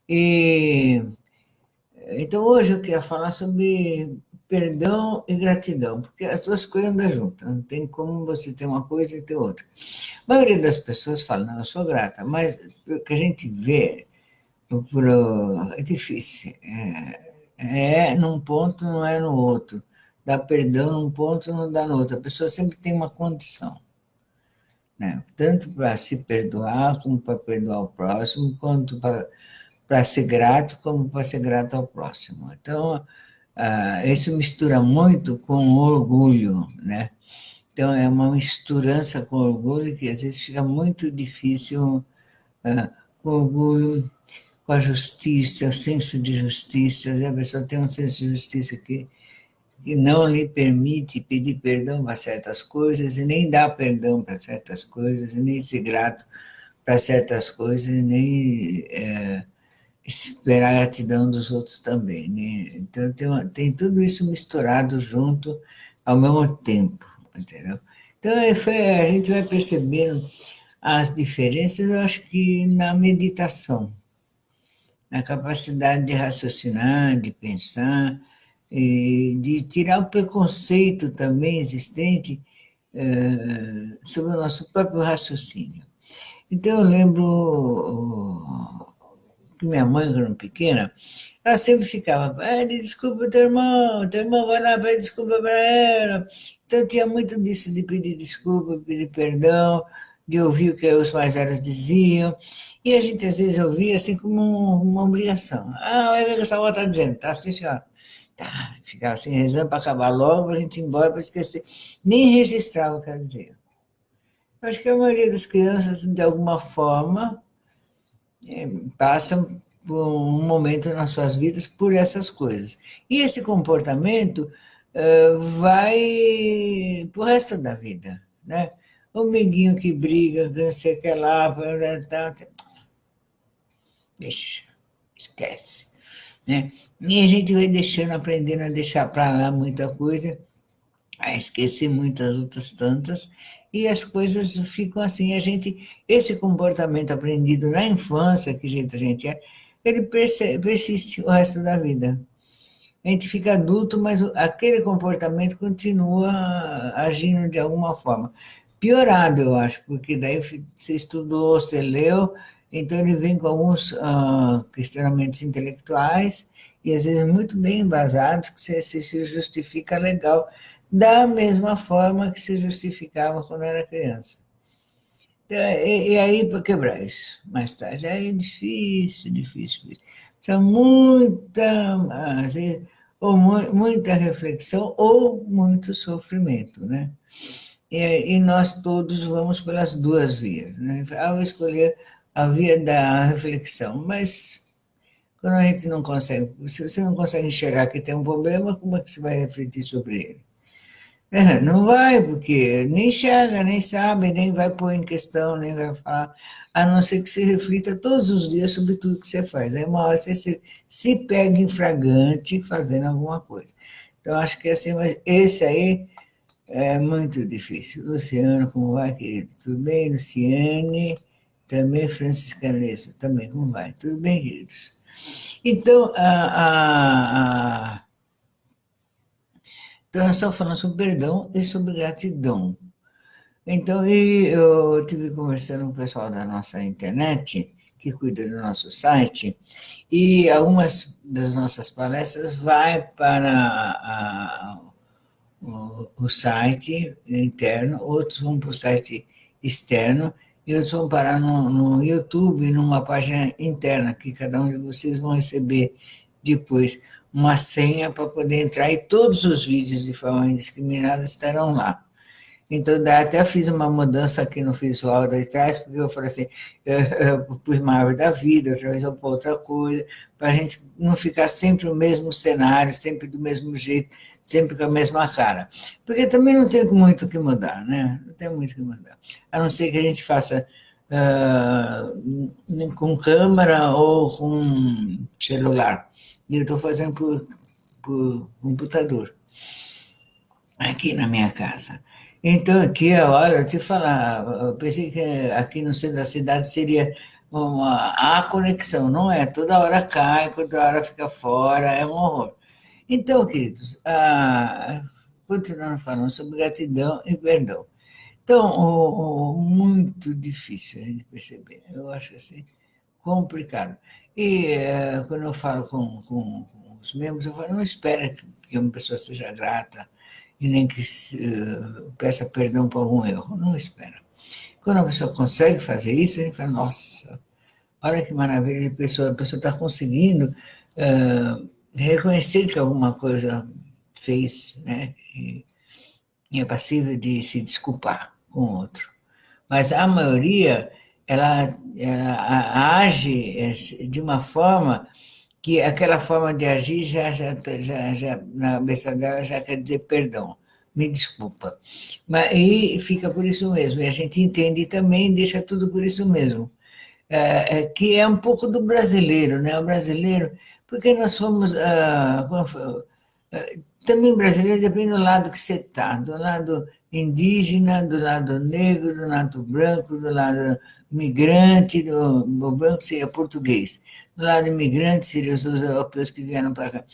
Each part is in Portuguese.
E, então, hoje eu queria falar sobre perdão e gratidão, porque as duas coisas andam juntas, não tem como você ter uma coisa e ter outra. A maioria das pessoas fala, não, eu sou grata, mas o que a gente vê é difícil. É num ponto, não é no outro. Dá perdão num ponto, não dá no outro. A pessoa sempre tem uma condição, né? Tanto para se perdoar, como para perdoar o próximo, quanto para ser grato, como para ser grato ao próximo. Então, isso mistura muito com orgulho, né? Então, é uma misturança com orgulho que às vezes fica muito difícil, com orgulho, com a justiça, o senso de justiça. A pessoa tem um senso de justiça que não lhe permite pedir perdão para certas coisas, e nem dar perdão para certas coisas, e nem ser grato para certas coisas, e nem esperar a gratidão dos outros também, né? Então, tem tudo isso misturado junto ao mesmo tempo, entendeu? Então, a gente vai percebendo as diferenças, eu acho que na meditação, na capacidade de raciocinar, de pensar, e de tirar o preconceito também existente sobre o nosso próprio raciocínio. Então, eu lembro que minha mãe, quando era pequena, ela sempre ficava, desculpa teu irmão vai lá, pede desculpa para ela. Então, tinha muito disso de pedir desculpa, pedir perdão, de ouvir o que os mais velhos diziam. E a gente, às vezes, ouvia assim como uma obrigação. Vai ver o que essa avó está dizendo, tá? Sim, senhora. Tá, ficava assim, rezando para acabar logo, para a gente ir embora, para esquecer. Nem registrava o que ela dizia. Eu acho que a maioria das crianças, de alguma forma, passam por um momento nas suas vidas por essas coisas. E esse comportamento vai para o resto da vida, né? O amiguinho que briga, não sei o que lá, deixa, esquece, né? E a gente vai deixando, aprendendo a deixar para lá muita coisa, a esquecer muitas outras tantas, e as coisas ficam assim. Esse comportamento aprendido na infância, que jeito a gente é, ele persiste o resto da vida. A gente fica adulto, mas aquele comportamento continua agindo de alguma forma. Piorado, eu acho, porque daí você estudou, você leu, então ele vem com alguns questionamentos intelectuais, e às vezes muito bem embasados, que você se justifica legal, da mesma forma que se justificava quando era criança. Então, e aí, para quebrar isso, mais tarde, aí é difícil, difícil. Precisa muita, às vezes, ou muita reflexão ou muito sofrimento, né? E nós todos vamos pelas duas vias, né? Eu vou escolher a via da reflexão, mas quando a gente não consegue, se você não consegue enxergar que tem um problema, como é que você vai refletir sobre ele? Não vai, porque nem enxerga, nem sabe, nem vai pôr em questão, nem vai falar, a não ser que você reflita todos os dias sobre tudo que você faz. Aí uma hora você se pega em flagrante fazendo alguma coisa. Então, acho que assim, mas esse aí é muito difícil. Luciano, como vai, querido? Tudo bem, Luciane? Também Francisca Lesso, também, como vai? Tudo bem, queridos? Então, então, nós estamos falando sobre perdão e sobre gratidão. Então, eu estive conversando com o pessoal da nossa internet, que cuida do nosso site, e algumas das nossas palestras vai para o site interno, outros vão para o site externo, e outros vão parar no YouTube, numa página interna, que cada um de vocês vão receber depois uma senha para poder entrar, e todos os vídeos de forma indiscriminada estarão lá. Então, até fiz uma mudança aqui no visual de trás, porque eu falei assim, eu pus uma árvore da vida, outra vez eu pus outra coisa, para a gente não ficar sempre o mesmo cenário, sempre do mesmo jeito, sempre com a mesma cara. Porque também não tem muito o que mudar, né? Não tem muito o que mudar. A não ser que a gente faça com câmera ou com celular. E eu estou fazendo por computador, aqui na minha casa. Então, aqui, olha, eu te falar, eu pensei que aqui no centro da cidade seria há conexão, não é? Toda hora cai, toda hora fica fora, é um horror. Então, queridos, continuando falando sobre gratidão e perdão. Então, muito difícil a gente perceber. Eu acho assim, complicado. E quando eu falo com os membros, eu falo, não espera que uma pessoa seja grata e nem que peça perdão por algum erro. Não espera. Quando a pessoa consegue fazer isso, a gente fala, nossa, olha que maravilha, a pessoa está conseguindo reconhecer que alguma coisa fez, né? E é passível de se desculpar com o outro. Mas a maioria, ela age de uma forma que aquela forma de agir já na cabeça dela já quer dizer perdão, me desculpa. E fica por isso mesmo, e a gente entende também e deixa tudo por isso mesmo. Que é um pouco do brasileiro, né? O brasileiro, porque nós fomos, também brasileiro depende do lado que você está, do lado indígena, do lado negro, do lado branco, do lado migrante, o branco seria português, do lado imigrante seriam os europeus que vieram para cá.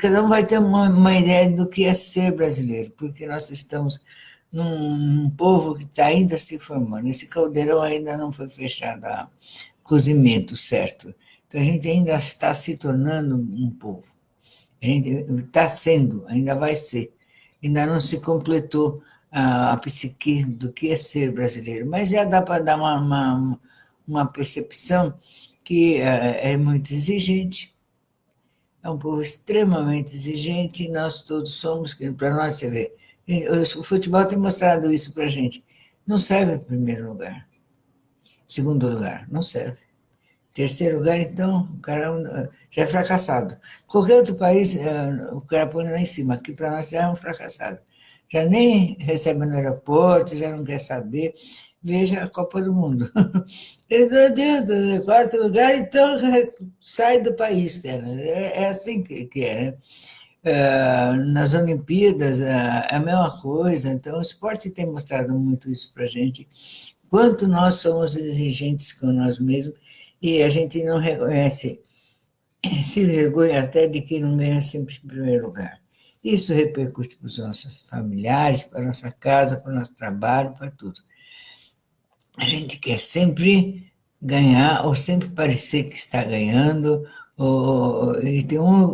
Cada um vai ter uma ideia do que é ser brasileiro, porque nós estamos num povo que está ainda se formando, esse caldeirão ainda não foi fechado a cozimento certo, então a gente ainda está se tornando um povo. A gente está sendo, ainda vai ser. Ainda não se completou a psique do que é ser brasileiro, mas já dá para dar uma percepção que é muito exigente, é um povo extremamente exigente, e nós todos somos, para nós você vê, o futebol tem mostrado isso para a gente, não serve em primeiro lugar, segundo lugar, não serve. Terceiro lugar, então, o cara já é fracassado. Qualquer outro país, o cara põe lá em cima. Aqui para nós já é um fracassado. Já nem recebe no aeroporto, já não quer saber. Veja a Copa do Mundo. Quarto lugar, então sai do país, cara. É assim que é, né? Nas Olimpíadas, é a mesma coisa. Então, o esporte tem mostrado muito isso para a gente. Quanto nós somos exigentes com nós mesmos, e a gente não reconhece, se vergonha até de que não ganha sempre em primeiro lugar. Isso repercute para os nossos familiares, para a nossa casa, para o nosso trabalho, para tudo. A gente quer sempre ganhar, ou sempre parecer que está ganhando,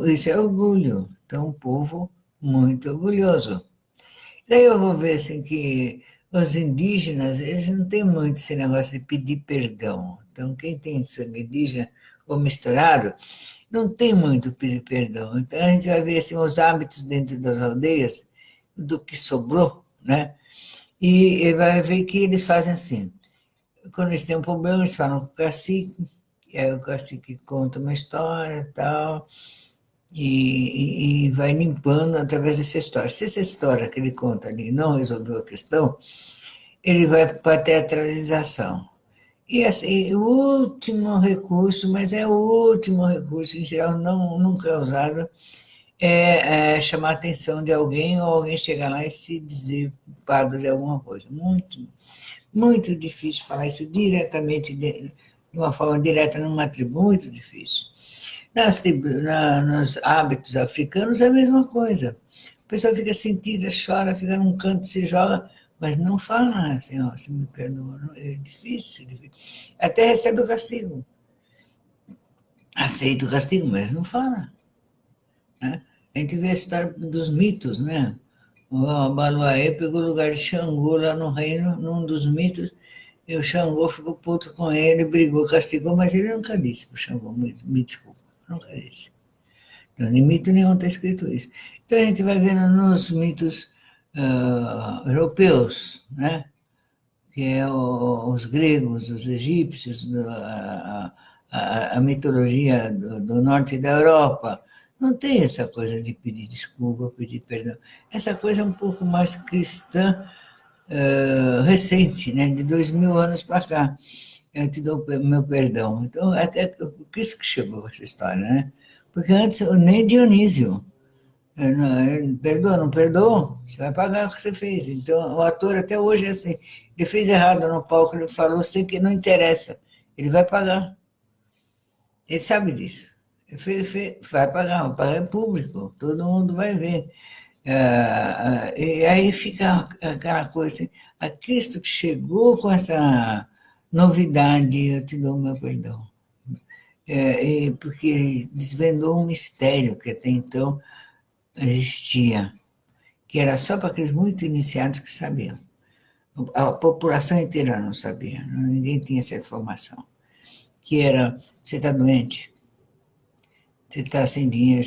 isso é orgulho. Então, um povo muito orgulhoso. Daí eu vou ver assim, que os indígenas, eles não têm muito esse negócio de pedir perdão. Então, quem tem sangue indígena ou misturado, não tem muito pedir perdão. Então, a gente vai ver assim, os hábitos dentro das aldeias, do que sobrou, né? E vai ver que eles fazem assim. Quando eles têm um problema, eles falam com o cacique, e aí o cacique conta uma história e tal, e vai limpando através dessa história. Se essa história que ele conta ali não resolveu a questão, ele vai para a teatralização. E assim, o último recurso, mas é o último recurso, em geral nunca é usado, é chamar a atenção de alguém ou alguém chegar lá e se dizer culpado de alguma coisa. Muito, muito difícil falar isso diretamente, de uma forma direta numa tribo, muito difícil. Nos hábitos africanos é a mesma coisa. A pessoa fica sentida, chora, fica num canto, se joga, mas não fala assim, ó, se me perdoa. É difícil, difícil. Até recebe o castigo. Aceita o castigo, mas não fala. Né? A gente vê a história dos mitos, né? O Abaluaê pegou o lugar de Xangô lá no reino, num dos mitos, e o Xangô ficou puto com ele, brigou, castigou, mas ele nunca disse para o Xangô, me desculpa, nunca disse. Então, em mito nenhum está escrito isso. Então, a gente vai vendo nos mitos europeus, né? Que é os gregos, os egípcios, a mitologia do norte da Europa. Não tem essa coisa de pedir desculpa, pedir perdão. Essa coisa é um pouco mais cristã, recente, né? De 2000 anos para cá. Eu te dou meu perdão. Então, até por isso que chegou essa história, né? Porque antes, nem Dionísio, perdoa, não perdoa, você vai pagar o que você fez. Então, o ator até hoje é assim, ele fez errado no palco, ele falou, sei que não interessa, ele vai pagar. Ele sabe disso. Vai pagar em público, todo mundo vai ver. E aí fica aquela coisa assim, a Cristo que chegou com essa novidade, eu te dou o meu perdão. Porque ele desvendou um mistério que até então existia, que era só para aqueles muito iniciados que sabiam. A população inteira não sabia, ninguém tinha essa informação. Que era, você está doente, você está sem dinheiro,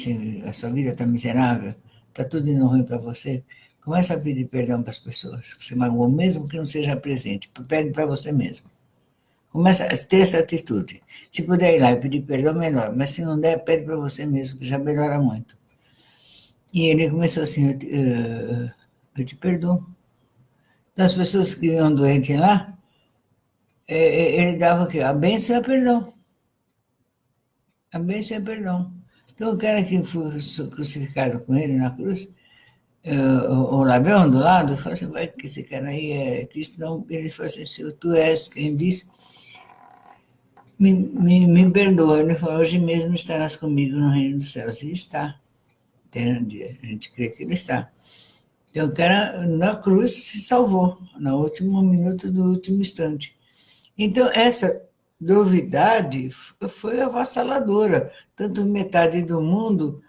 a sua vida está miserável, está tudo indo ruim para você, começa a pedir perdão para as pessoas que você magoou, mesmo que não seja presente, pede para você mesmo. Começa a ter essa atitude. Se puder ir lá e pedir perdão, melhor, mas se não der, pede para você mesmo, que já melhora muito. E ele começou assim, eu te perdoo. Então, as pessoas que iam doentes lá, ele dava o quê? A bênção e a perdão. A bênção e a perdão. Então, o cara que foi crucificado com ele na cruz, o ladrão do lado, falou assim, vai que esse cara aí é Cristo. Não, ele falou assim, se tu és quem diz, me perdoa. Ele falou, hoje mesmo estarás comigo no reino dos céus. E está. A gente crê que ele está. Então, o cara na cruz se salvou, no último minuto do último instante. Então, essa novidade foi avassaladora. Tanto metade do mundo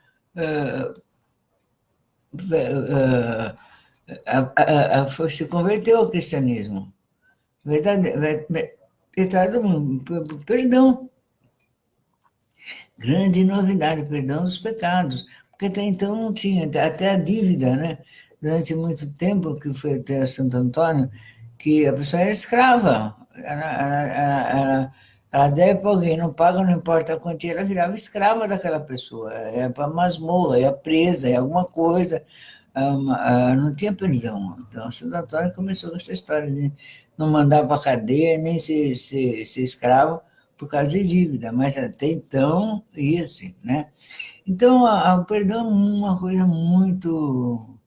se converteu ao cristianismo. Metade do mundo. Perdão. Grande novidade, perdão dos pecados. Porque até então não tinha, até a dívida, né? Durante muito tempo, que foi até Santo Antônio, que a pessoa era escrava. Ela deve para alguém, não paga, não importa a quantia, ela virava escrava daquela pessoa. É para masmorra, é presa, é alguma coisa. Não tinha perdão. Então, Santo Antônio começou com essa história de não mandar para a cadeia, nem ser escravo por causa de dívida, mas até então ia assim, né? Então, o perdão é uma coisa muito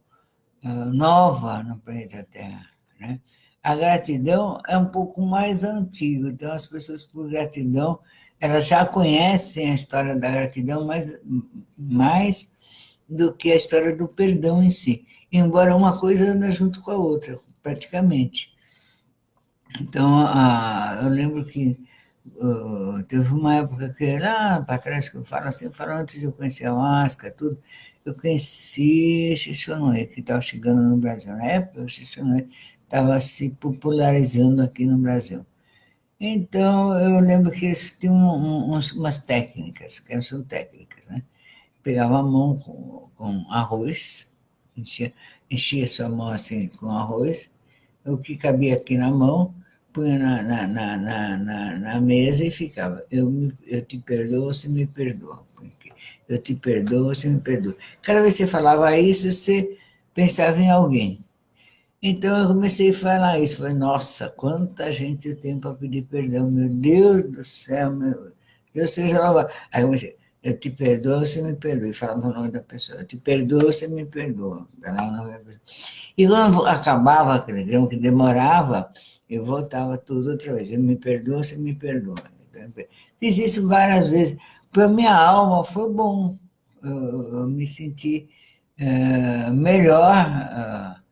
nova no planeta Terra, né? A gratidão é um pouco mais antiga, então as pessoas por gratidão, elas já conhecem a história da gratidão mais do que a história do perdão em si, embora uma coisa anda junto com a outra, praticamente. Então, eu lembro que teve uma época que lá para trás, que eu falo assim, falo antes de eu conhecer a Ayahuasca, tudo, eu conheci Xixonoe, que estava chegando no Brasil. Na época, o Xixonoe estava se popularizando aqui no Brasil. Então, eu lembro que eles tinham umas técnicas, que não são técnicas, né? Pegava a mão com arroz, enchia sua mão assim com arroz, o que cabia aqui na mão, punha na mesa e ficava, eu te perdoo, você me perdoa. Eu te perdoo, você me perdoa. Cada vez que você falava isso, você pensava em alguém. Então eu comecei a falar isso. Falei, nossa, quanta gente eu tenho para pedir perdão. Meu Deus do céu, meu Deus seja louvado. Aí eu comecei, eu te perdoo, você me perdoa. E falava o nome da pessoa. Eu te perdoo, você me perdoa. E quando acabava aquele grão que demorava, eu voltava tudo outra vez. Eu me perdoo, você me perdoa. Fiz isso várias vezes. Para minha alma foi bom. Eu me senti melhor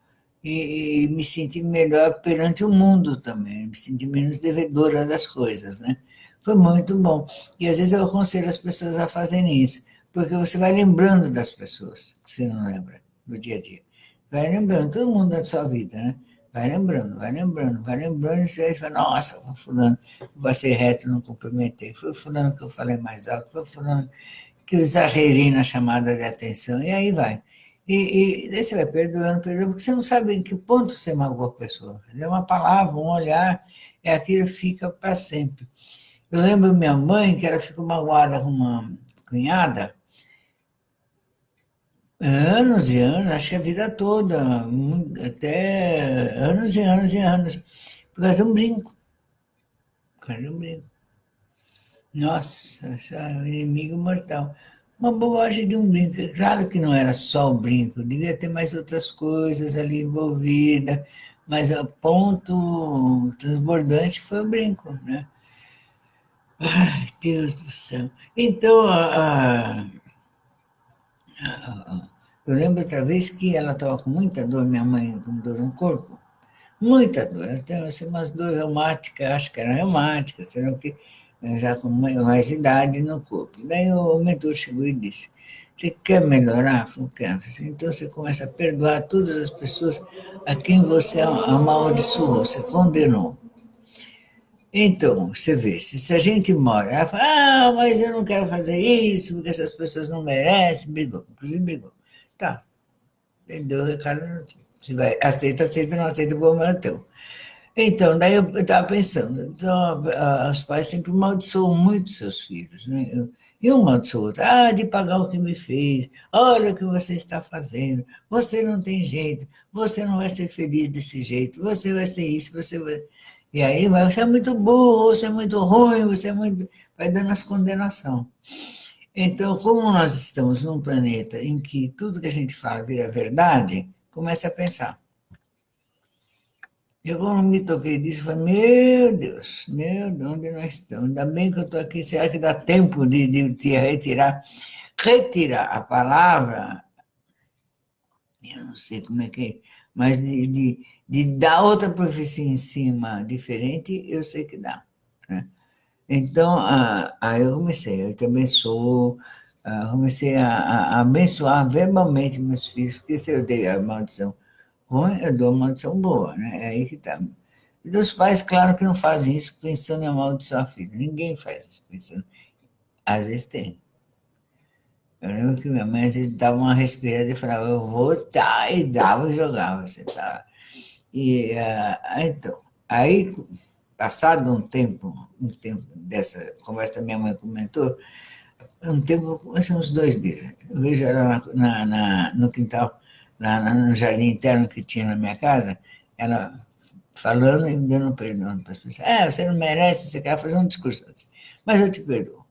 e me senti melhor perante o mundo também. Me senti menos devedora das coisas, né? Foi muito bom. E às vezes eu aconselho as pessoas a fazerem isso, porque você vai lembrando das pessoas que você não lembra no dia a dia. Vai lembrando, todo mundo da sua vida, né? Vai lembrando, vai lembrando, vai lembrando, e você vai falar, nossa, foi fulano, vai ser reto, não cumprimentei, foi fulano que eu falei mais alto, foi fulano que eu exagerei na chamada de atenção, e aí vai. E daí você vai perdoando, porque você não sabe em que ponto você magoou a pessoa. É uma palavra, um olhar, aquilo fica para sempre. Eu lembro minha mãe, que ela ficou magoada com uma cunhada, anos e anos, acho que a vida toda, até anos e anos e anos, por causa de um brinco. Por causa de um brinco. Nossa, um inimigo mortal. Uma bobagem de um brinco. Claro que não era só o brinco, devia ter mais outras coisas ali envolvidas, mas o ponto transbordante foi o brinco, né? Ai, Deus do céu. Então, eu lembro outra vez que ela estava com muita dor, minha mãe com dor no corpo, muita dor. Ela tem assim, umas dores reumáticas, acho que era reumática, será que já com mais idade no corpo. Daí o mentor chegou e disse: Você quer melhorar? Eu falei, quero. Então você começa a perdoar todas as pessoas a quem você amaldiçoou, você condenou. Então, você vê, se a gente mora, ela fala, mas eu não quero fazer isso, porque essas pessoas não merecem, brigou, inclusive brigou. Tá, deu o recado, se vai, aceita, aceita, não aceita, o problema é teu. Então, daí eu estava pensando, então, os pais sempre amaldiçoam muito seus filhos, né? E um amaldiçoa o outro, de pagar o que me fez, olha o que você está fazendo, você não tem jeito, você não vai ser feliz desse jeito, você vai ser isso, você vai... E aí você é muito burro, você é muito ruim, você é muito... Vai dando as condenação. Então, como nós estamos num planeta em que tudo que a gente fala vira verdade, comece a pensar. Eu, quando me toquei disso, falei, meu Deus, onde nós estamos? Ainda bem que eu estou aqui, será que dá tempo de retirar a palavra? Eu não sei como é que é, mas de dar outra profecia em cima diferente, eu sei que dá. Né? Então, aí eu comecei, eu te abençoo, comecei a abençoar verbalmente meus filhos, porque se eu dei a maldição ruim, eu dou uma maldição boa, né? É aí que está. E dos pais, claro que não fazem isso pensando em amaldiçoar a filha. Ninguém faz isso pensando. Às vezes tem. Eu lembro que minha mãe às vezes dava uma respirada e falava, eu vou tá, e dava e jogava. Você tá. E então, aí, passado um tempo dessa conversa que minha mãe comentou, um tempo, assim, uns 2 dias, eu vejo ela no quintal, no jardim interno que tinha na minha casa, ela falando e dando perdão para as pessoas. Você não merece, você quer fazer um discurso assim, mas eu te perdoo.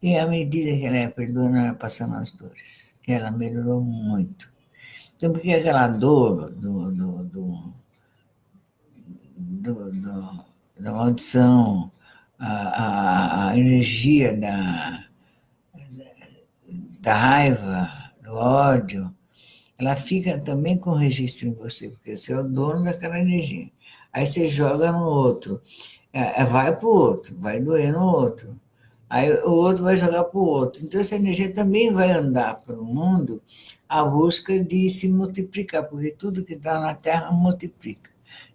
E à medida que ela ia perdoando, ela ia passando as dores. E ela melhorou muito. Então, porque aquela dor da maldição, a energia da raiva, do ódio, ela fica também com registro em você, porque você é o dono daquela energia. Aí você joga no outro, vai para o outro, vai doer no outro. Aí o outro vai jogar para o outro. Então essa energia também vai andar pelo mundo à busca de se multiplicar, porque tudo que está na Terra multiplica,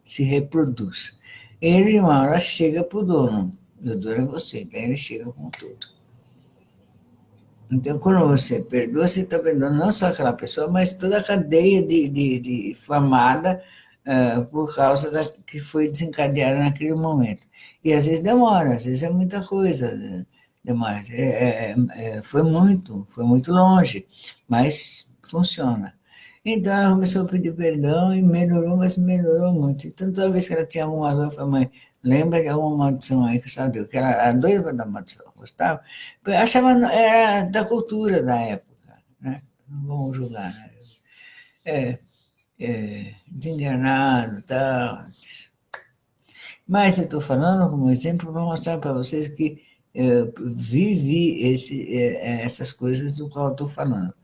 se reproduz. Ele, uma hora, chega para o dono, e o dono é você, daí ele chega com tudo. Então, quando você perdoa, você está perdoando não só aquela pessoa, mas toda a cadeia de formada por causa da que foi desencadeada naquele momento. E às vezes demora, às vezes é muita coisa, né? Demora. Foi muito longe, mas funciona. Então ela começou a pedir perdão e melhorou, mas melhorou muito. Então toda vez que ela tinha alguma dor, eu falei, mãe, lembra de alguma maldição aí que só deu, que ela era doida para dar maldição, gostava? Eu achava era da cultura da época, né? Não vamos julgar, né? É, desenganado, tal. Mas eu estou falando como exemplo para mostrar para vocês que eu vivi essas coisas do qual eu estou falando.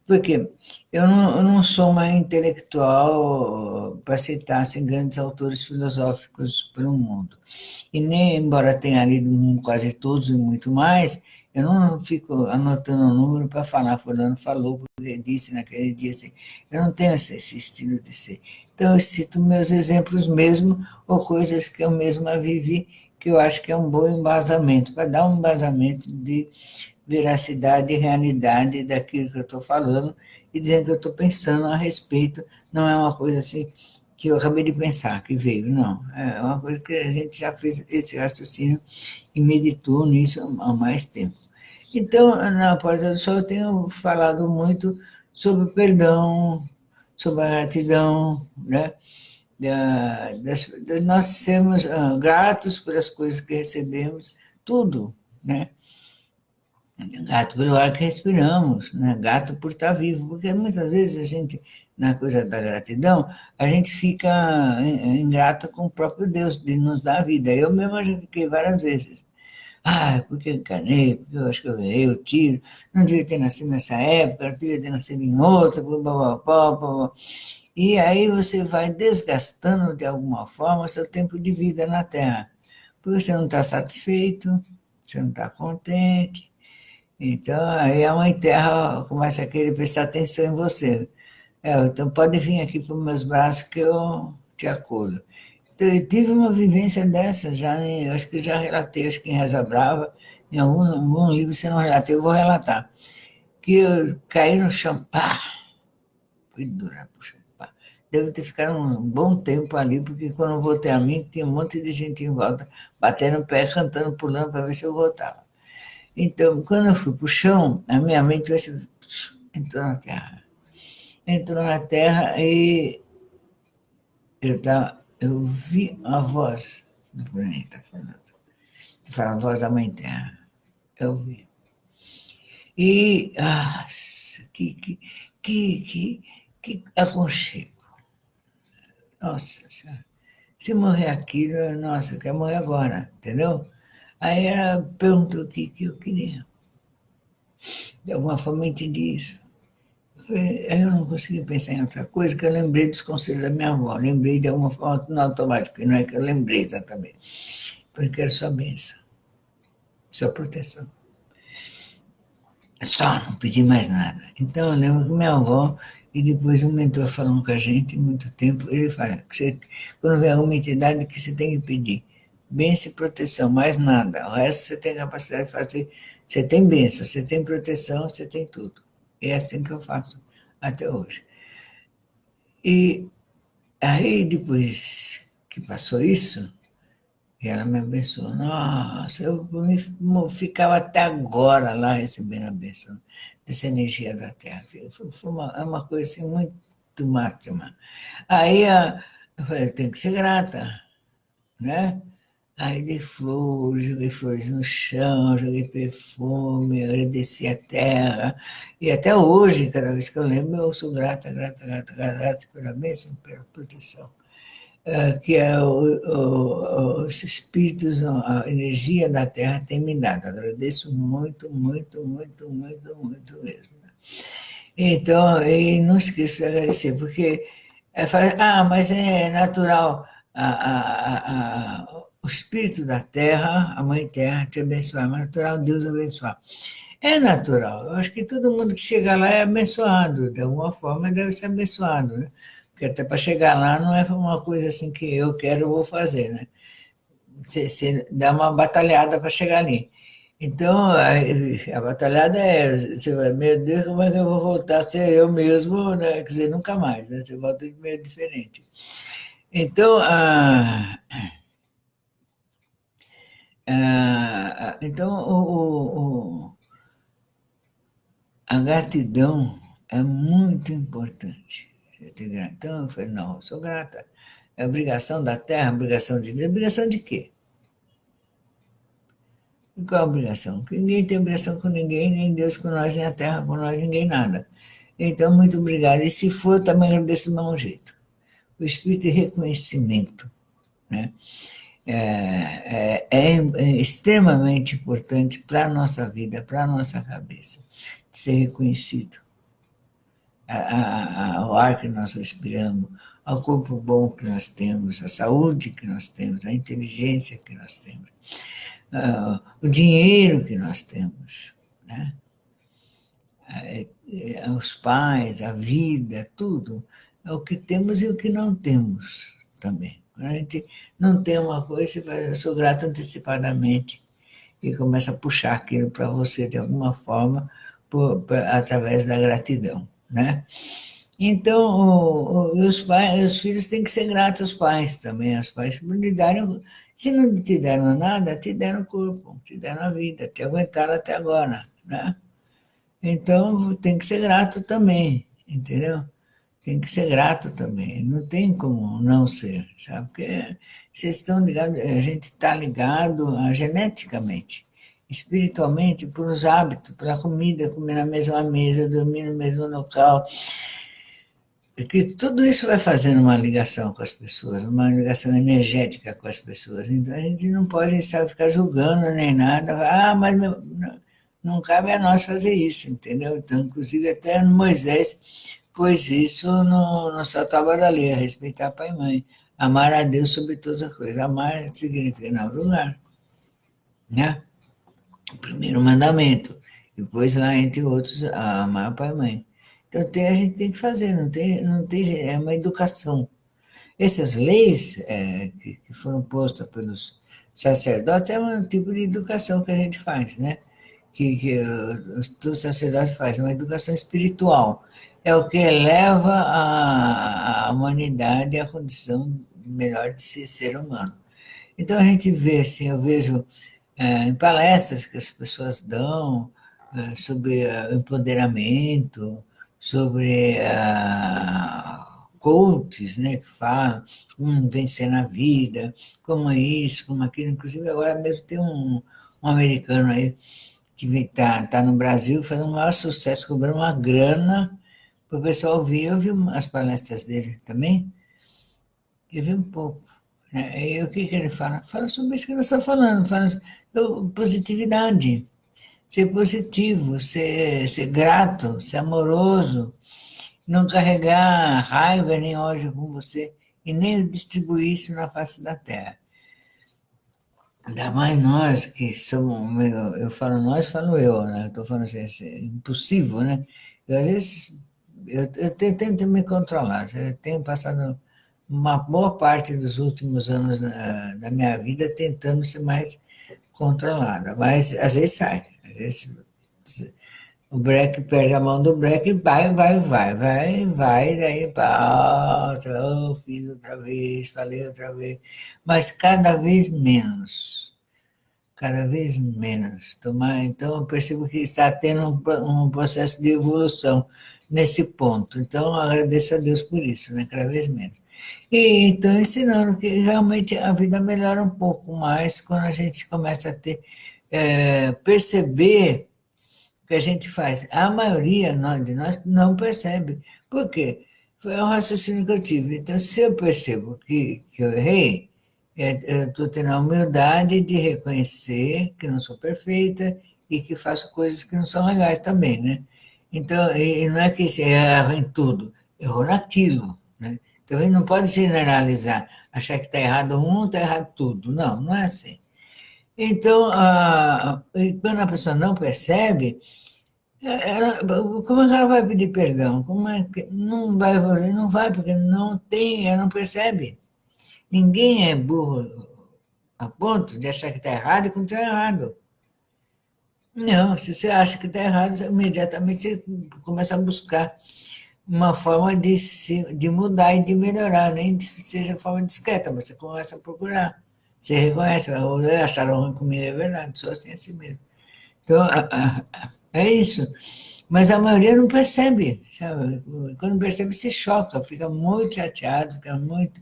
Porque eu não sou uma intelectual para citar assim, grandes autores filosóficos pelo mundo. E nem, embora tenha lido quase todos e muito mais, eu não fico anotando o número para falar, fulano falou, porque disse naquele dia assim. Eu não tenho esse estilo de ser. Então, eu cito meus exemplos mesmo, ou coisas que eu mesma vivi, que eu acho que é um bom embasamento, para dar um embasamento de veracidade e realidade daquilo que eu estou falando e dizendo que eu estou pensando a respeito. Não é uma coisa assim que eu acabei de pensar, que veio, não. É uma coisa que a gente já fez esse raciocínio e meditou nisso há mais tempo. Então, na Porta do Sol, eu tenho falado muito sobre o perdão, sobre a gratidão, né? De nós sermos gratos pelas coisas que recebemos, tudo, né? Gato pelo ar que respiramos, né? Gato por estar vivo, porque muitas vezes a gente, na coisa da gratidão, a gente fica ingrato com o próprio Deus de nos dar a vida. Eu mesma já fiquei várias vezes. Ah, porque eu encanei, porque eu acho que eu errei o tiro, não devia ter nascido nessa época, não devia ter nascido em outra, blá, blá, blá, blá. E aí você vai desgastando de alguma forma o seu tempo de vida na Terra, porque você não está satisfeito, você não está contente. Então, aí a Mãe Terra começa a querer prestar atenção em você. Então, pode vir aqui para os meus braços que eu te acolho. Então, eu tive uma vivência dessa, eu acho que eu já relatei, acho que em Reza Brava, em algum livro, se não relatei, eu vou relatar. Que eu caí no chão, pá, fui dura, puxa, pá. Devo ter ficado um bom tempo ali, porque quando eu voltei a mim, tinha um monte de gente em volta, batendo o pé, cantando, pulando, para ver se eu voltava. Então, quando eu fui para o chão, a minha mente entrou na terra. Entrou na terra e eu vi a voz do planeta falando. Fala a voz da Mãe Terra. Eu vi. E, que aconchego. Nossa Senhora. Se morrer aqui, nossa, eu quero morrer agora, entendeu? Aí ela perguntou o que eu queria. De alguma forma eu entendi isso. Aí eu não consegui pensar em outra coisa, que eu lembrei dos conselhos da minha avó. Lembrei de alguma forma no automático, não é que eu lembrei exatamente. Porque era sua bênção, sua proteção. Só, não pedi mais nada. Então eu lembro que minha avó, e depois um mentor falando com a gente, muito tempo, ele fala que quando vem alguma entidade que você tem que pedir bênção e proteção, mais nada. O resto você tem capacidade de fazer. Você tem bênção, você tem proteção, você tem tudo. E é assim que eu faço até hoje. E aí, depois que passou isso, e ela me abençoou. Nossa, ficava até agora lá recebendo a benção dessa energia da Terra. É uma coisa assim, muito máxima. Aí eu falei, eu tenho que ser grata, né? Aí dei flores, joguei flores no chão, joguei perfume, agradeci a terra. E até hoje, cada vez que eu lembro, eu sou grata, grata, grata, grata pela bênção, pela proteção. Que é os espíritos, a energia da Terra tem me dado. Agradeço muito, muito, muito, muito, muito mesmo. Então, e não esqueço de agradecer, porque mas é natural o espírito da Terra, a Mãe Terra, te abençoar, mas é natural Deus abençoar. É natural. Eu acho que todo mundo que chega lá é abençoado, de alguma forma deve ser abençoado, né? Porque até para chegar lá não é uma coisa assim que eu quero ou vou fazer, né? Você dá uma batalhada para chegar ali. Então, a batalhada você vai, meu Deus, como é que eu vou voltar a ser eu mesmo, né? Quer dizer, nunca mais, né? Você volta de meio diferente. Então, então a gratidão é muito importante. Você ter gratidão, eu falei, não, eu sou grata. É obrigação da terra, obrigação de Deus. Obrigação de quê? E qual é a obrigação? Porque ninguém tem obrigação com ninguém, nem Deus com nós, nem a terra com nós, ninguém nada. Então, muito obrigado. E se for, eu também agradeço do mesmo jeito. O espírito de reconhecimento, né? É extremamente importante para a nossa vida, para a nossa cabeça, de ser reconhecido. Ao ar que nós respiramos, ao corpo bom que nós temos, à saúde que nós temos, à inteligência que nós temos, o dinheiro que nós temos, né? Os pais, a vida, tudo. É o que temos e o que não temos também. Quando a gente não tem uma coisa, você fala, eu sou grato antecipadamente, e começa a puxar aquilo para você de alguma forma, através da gratidão, né? Então, os filhos têm que ser gratos aos pais também. Os pais lhe deram, se não te deram nada, te deram o corpo, te deram a vida, te aguentaram até agora, né? Então, tem que ser grato também, entendeu? Tem que ser grato também. Não tem como não ser, sabe? Porque vocês estão ligados, a gente está ligado geneticamente, espiritualmente, por os hábitos, pela comida, comer na mesma mesa, dormir no mesmo local, que tudo isso vai fazendo uma ligação com as pessoas, uma ligação energética com as pessoas. Então a gente não pode, sabe, ficar julgando nem nada. Mas não cabe a nós fazer isso, entendeu? Então, inclusive, até Moisés pôs isso no sua tábua da lei, a respeitar pai e mãe. Amar a Deus sobre todas as coisas. Amar significa não julgar, né? O primeiro mandamento. Depois, lá, entre outros, amar pai e mãe. Então, a gente tem que fazer, não tem, é uma educação. Essas leis que foram postas pelos sacerdotes é um tipo de educação que a gente faz, né? Os sacerdotes fazem, uma educação espiritual. É o que eleva a humanidade à condição melhor de ser humano. Então a gente vê, assim, eu vejo em palestras que as pessoas dão sobre empoderamento, sobre coaches, né, que falam vencer na vida, como é isso, como aquilo. Inclusive agora mesmo tem um americano aí que está no Brasil fazendo um maior sucesso, cobrando uma grana para o pessoal ouvir. Eu vi as palestras dele também, eu vi um pouco. Né? E o que ele fala? Fala sobre isso que nós estamos falando, fala sobre positividade, ser positivo, ser grato, ser amoroso, não carregar raiva nem ódio com você e nem distribuir isso na face da terra. Ainda mais nós que somos, eu falo nós, falo eu, né? Estou falando assim, é impossível, né? Às vezes, eu tento me controlar, eu tenho passado uma boa parte dos últimos anos da minha vida tentando ser mais controlada, mas às vezes sai, às vezes o breque perde a mão do breque, vai, daí pausa, fiz outra vez, falei outra vez, mas cada vez menos. Então, eu percebo que está tendo um processo de evolução nesse ponto. Então, eu agradeço a Deus por isso, né? Cada vez menos. E estão ensinando que realmente a vida melhora um pouco mais quando a gente começa a ter, perceber o que a gente faz. A maioria de nós não percebe. Por quê? Foi um raciocínio que eu tive. Então, se eu percebo que eu errei, eu estou tendo a humildade de reconhecer que não sou perfeita e que faço coisas que não são legais também, né? Então, e não é que você erra em tudo, errou naquilo, né? Então, a gente não pode generalizar, achar que está errado um, está errado tudo. Não, não é assim. Então, quando a pessoa não percebe, como é que ela vai pedir perdão? Como é que não vai evoluir? Não vai, porque não tem, ela não percebe. Ninguém é burro a ponto de achar que está errado e continuar errado. Não, se você acha que está errado, imediatamente você começa a buscar uma forma de mudar e de melhorar, nem que seja forma discreta, mas você começa a procurar. Você reconhece, acharam ruim comigo, é verdade, sou assim mesmo. Então, é isso. Mas a maioria não percebe, sabe? Quando percebe, se choca, fica muito chateado, fica muito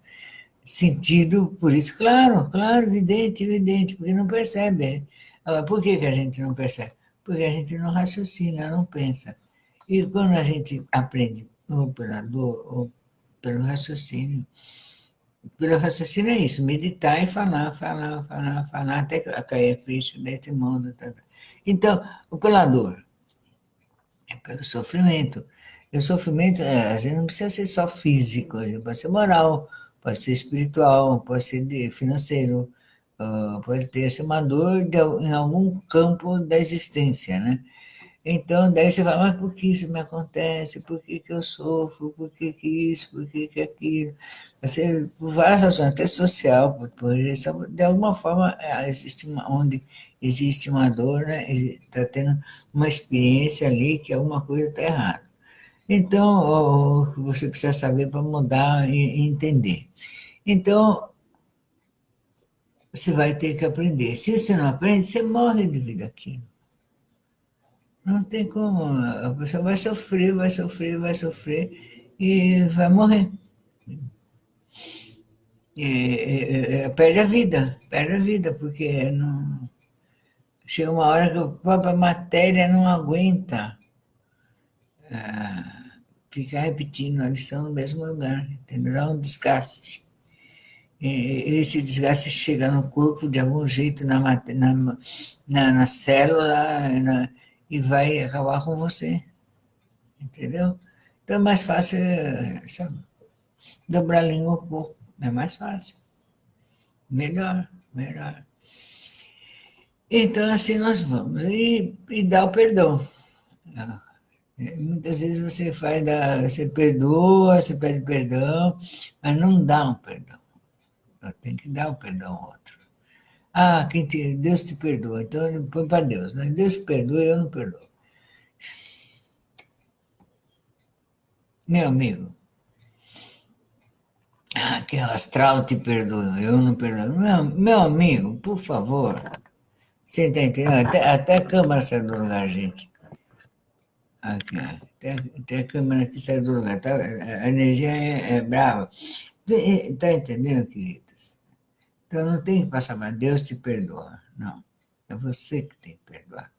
sentido por isso. Claro, evidente, porque não percebe. Agora, por que a gente não percebe? Porque a gente não raciocina, não pensa. E quando a gente aprende ou pela dor ou pelo raciocínio é isso, meditar e falar, até cair a ficha desse mundo. Então, pela dor, é pelo sofrimento. E o sofrimento, às vezes, não precisa ser só físico, pode ser moral, pode ser espiritual, pode ser financeiro, pode ter ser uma dor em algum campo da existência, né? Então, daí você fala, mas por que isso me acontece? Por que eu sofro? Por que isso? Por que aquilo? Você, por várias razões, até social, por rejeição, de alguma forma, onde existe uma dor, né? Está tendo uma experiência ali que alguma coisa está errada. Então, você precisa saber para mudar e entender. Então, você vai ter que aprender. Se você não aprende, você morre devido àquilo. Não tem como. A pessoa vai sofrer e vai morrer. Perde a vida, porque não, chega uma hora que a própria matéria não aguenta ficar repetindo a lição no mesmo lugar, entendeu? Dá um desgaste. E esse desgaste chega no corpo de algum jeito, na célula, e vai acabar com você, entendeu? Então é mais fácil, sabe, dobrar a língua um pouco, é mais fácil. Melhor, melhor. Então, assim nós vamos. E dá o perdão. Muitas vezes você perdoa, você pede perdão, mas não dá um perdão. Tem que dar o perdão ao outro. Deus te perdoa, então põe para Deus. Né? Deus te perdoa, eu não perdoo. Meu amigo, que o astral te perdoa, eu não perdoo. Meu amigo, por favor, você está entendendo? Até a câmera sai do lugar, gente. Aqui, até a câmera que sai do lugar. Tá? A energia é brava. Está entendendo, queridos? Então não tem que passar mais. Deus te perdoa. Não. É você que tem que perdoar.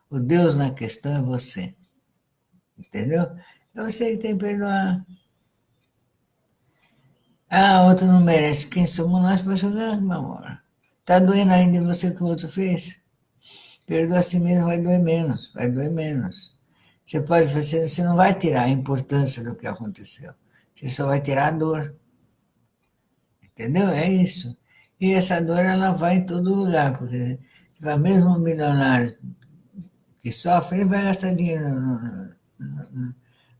O Deus na questão é você. Entendeu? É você que tem que perdoar. Outro não merece. Quem somos nós para julgar, meu amor? Está doendo ainda em você o que o outro fez? Perdoa a si mesmo, vai doer menos. Vai doer menos. Você pode fazer, você não vai tirar a importância do que aconteceu. Você só vai tirar a dor. Entendeu? É isso. E essa dor, ela vai em todo lugar, porque mesmo um milionário que sofre, ele vai gastar dinheiro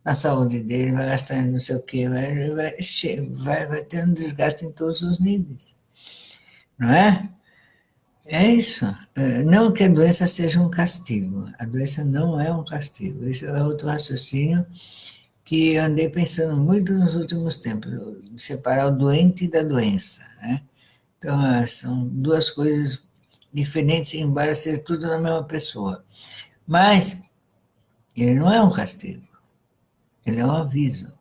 na saúde dele, vai gastar em não sei o quê, vai ter um desgaste em todos os níveis. Não é? É isso. Não que a doença seja um castigo. A doença não é um castigo. Isso é outro raciocínio que eu andei pensando muito nos últimos tempos, de separar o doente da doença. Né? Então, são duas coisas diferentes, embora seja tudo na mesma pessoa. Mas ele não é um castigo. Ele é um aviso.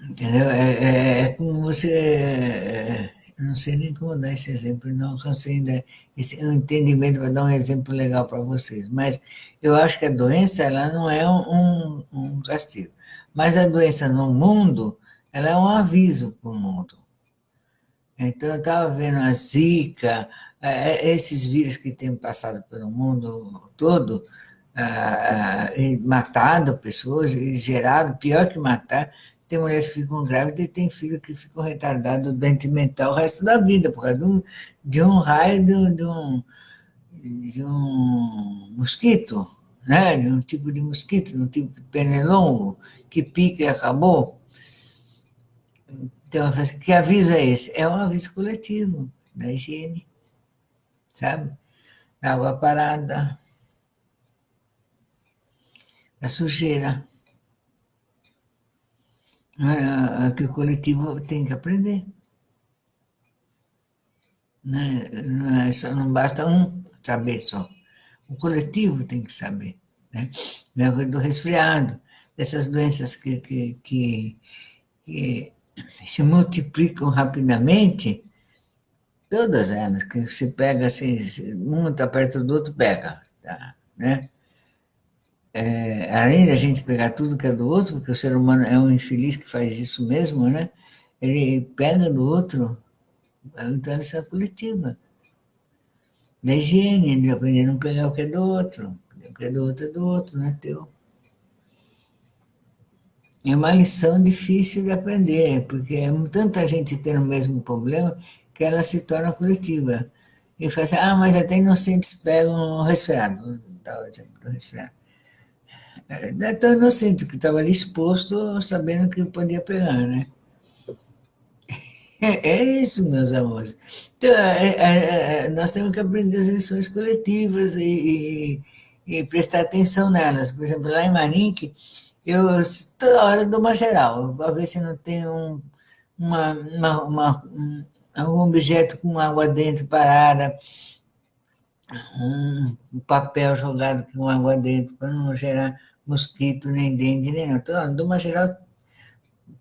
Entendeu? É como você. Eu não sei nem como dar esse exemplo, não alcancei ainda esse entendimento para dar um exemplo legal para vocês. Mas eu acho que a doença ela não é um castigo. Mas a doença no mundo, ela é um aviso para o mundo. Então, eu estava vendo a Zika, esses vírus que têm passado pelo mundo todo, e matado pessoas, e gerado, pior que matar, tem mulheres que ficam grávidas e tem filhos que ficam retardados, doente mental o resto da vida, por causa de um raio de um mosquito, né? De um tipo de mosquito, de um tipo de pernilongo, que pica e acabou. Então, que aviso é esse? É um aviso coletivo da higiene, sabe? Da água parada, da sujeira. Que o coletivo tem que aprender. Né? Não basta um saber só. O coletivo tem que saber. Né? Do resfriado, dessas doenças que se multiplicam rapidamente, todas elas, que se pega, assim, um está perto do outro, pega. Tá? Né? Além da gente pegar tudo que é do outro, porque o ser humano é um infeliz que faz isso mesmo, né? Ele pega do outro, então essa é coletiva. Da higiene, de aprender a não pegar o que é do outro. O que é do outro, não é teu. É uma lição difícil de aprender, porque é tanta gente tendo o mesmo problema que ela se torna coletiva. E fala assim, mas até inocentes pegam um resfriado. Vou dar o exemplo do resfriado. Não é tão inocente, que estava ali exposto, sabendo que podia pegar, né? É isso, meus amores. Então, nós temos que aprender as lições coletivas e prestar atenção nelas. Por exemplo, lá em Manique, eu toda hora dou uma geral, para ver se não tem algum objeto com água dentro parada, um papel jogado com água dentro, para não gerar mosquito, nem dengue, nem nada. Então, dou uma geral